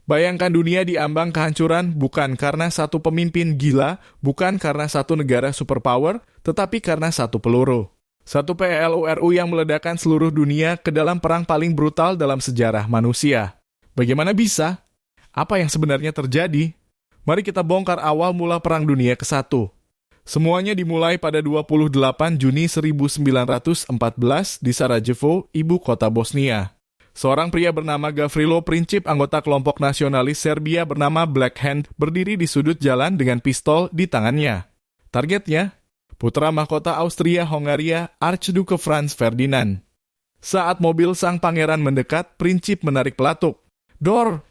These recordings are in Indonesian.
Bayangkan dunia diambang kehancuran bukan karena satu pemimpin gila, bukan karena satu negara superpower, tetapi karena satu peluru. Satu PLURU yang meledakkan seluruh dunia ke dalam perang paling brutal dalam sejarah manusia. Bagaimana bisa? Apa yang sebenarnya terjadi? Mari kita bongkar awal mula Perang Dunia ke-1. Semuanya dimulai pada 28 Juni 1914 di Sarajevo, ibu kota Bosnia. Seorang pria bernama Gavrilo Princip, anggota kelompok nasionalis Serbia bernama Black Hand, berdiri di sudut jalan dengan pistol di tangannya. Targetnya, putra mahkota Austria-Hongaria, Archduke Franz Ferdinand. Saat mobil sang pangeran mendekat, Princip menarik pelatuk. Dor!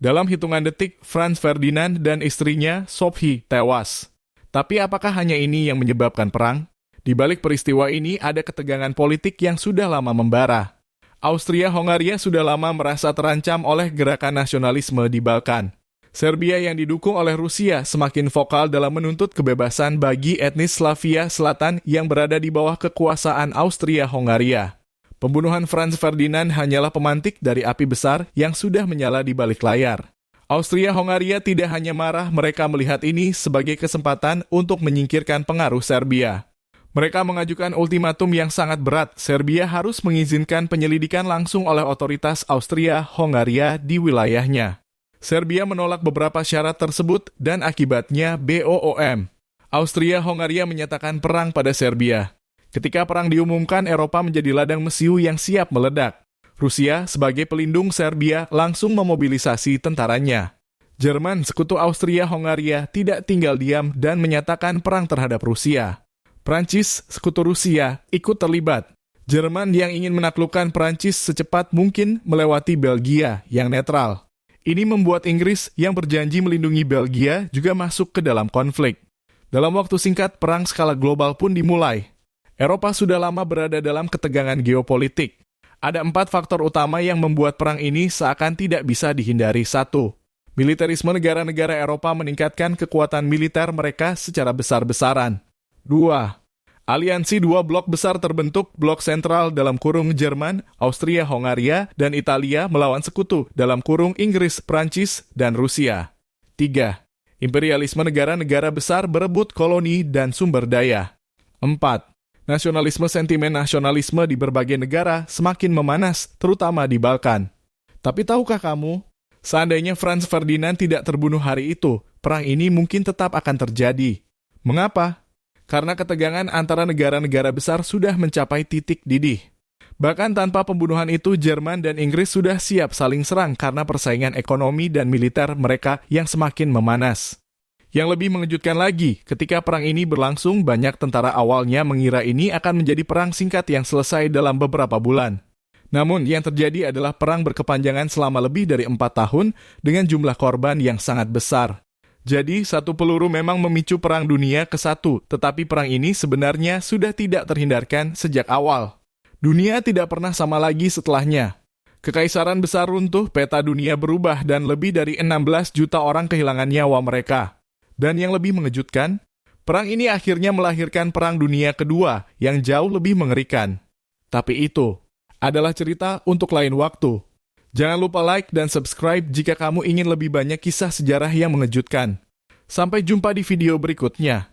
Dalam hitungan detik, Franz Ferdinand dan istrinya, Sophie, tewas. Tapi apakah hanya ini yang menyebabkan perang? Di balik peristiwa ini ada ketegangan politik yang sudah lama membara. Austria-Hongaria sudah lama merasa terancam oleh gerakan nasionalisme di Balkan. Serbia yang didukung oleh Rusia semakin vokal dalam menuntut kebebasan bagi etnis Slavia Selatan yang berada di bawah kekuasaan Austria-Hongaria. Pembunuhan Franz Ferdinand hanyalah pemantik dari api besar yang sudah menyala di balik layar. Austria-Hongaria tidak hanya marah, mereka melihat ini sebagai kesempatan untuk menyingkirkan pengaruh Serbia. Mereka mengajukan ultimatum yang sangat berat. Serbia harus mengizinkan penyelidikan langsung oleh otoritas Austria-Hongaria di wilayahnya. Serbia menolak beberapa syarat tersebut dan akibatnya BOOM. Austria-Hongaria menyatakan perang pada Serbia. Ketika perang diumumkan, Eropa menjadi ladang mesiu yang siap meledak. Rusia sebagai pelindung Serbia langsung memobilisasi tentaranya. Jerman, sekutu Austria-Hongaria, tidak tinggal diam dan menyatakan perang terhadap Rusia. Prancis, sekutu Rusia, ikut terlibat. Jerman yang ingin menaklukkan Prancis secepat mungkin melewati Belgia yang netral. Ini membuat Inggris yang berjanji melindungi Belgia juga masuk ke dalam konflik. Dalam waktu singkat, perang skala global pun dimulai. Eropa sudah lama berada dalam ketegangan geopolitik. Ada 4 faktor utama yang membuat perang ini seakan tidak bisa dihindari. 1. Militerisme negara-negara Eropa meningkatkan kekuatan militer mereka secara besar-besaran. 2. Aliansi dua blok besar terbentuk, blok sentral dalam kurung Jerman, Austria-Hongaria, dan Italia melawan sekutu dalam kurung Inggris, Prancis, dan Rusia. 3. Imperialisme negara-negara besar berebut koloni dan sumber daya. 4. Nasionalisme sentimen nasionalisme di berbagai negara semakin memanas, terutama di Balkan. Tapi tahukah kamu, seandainya Franz Ferdinand tidak terbunuh hari itu, perang ini mungkin tetap akan terjadi. Mengapa? Karena ketegangan antara negara-negara besar sudah mencapai titik didih. Bahkan tanpa pembunuhan itu, Jerman dan Inggris sudah siap saling serang karena persaingan ekonomi dan militer mereka yang semakin memanas. Yang lebih mengejutkan lagi, ketika perang ini berlangsung, banyak tentara awalnya mengira ini akan menjadi perang singkat yang selesai dalam beberapa bulan. Namun, yang terjadi adalah perang berkepanjangan selama lebih dari 4 tahun dengan jumlah korban yang sangat besar. Jadi, satu peluru memang memicu Perang Dunia ke-1, tetapi perang ini sebenarnya sudah tidak terhindarkan sejak awal. Dunia tidak pernah sama lagi setelahnya. Kekaisaran besar runtuh, peta dunia berubah, dan lebih dari 16 juta orang kehilangan nyawa mereka. Dan yang lebih mengejutkan, perang ini akhirnya melahirkan Perang Dunia Kedua yang jauh lebih mengerikan. Tapi itu adalah cerita untuk lain waktu. Jangan lupa like dan subscribe jika kamu ingin lebih banyak kisah sejarah yang mengejutkan. Sampai jumpa di video berikutnya.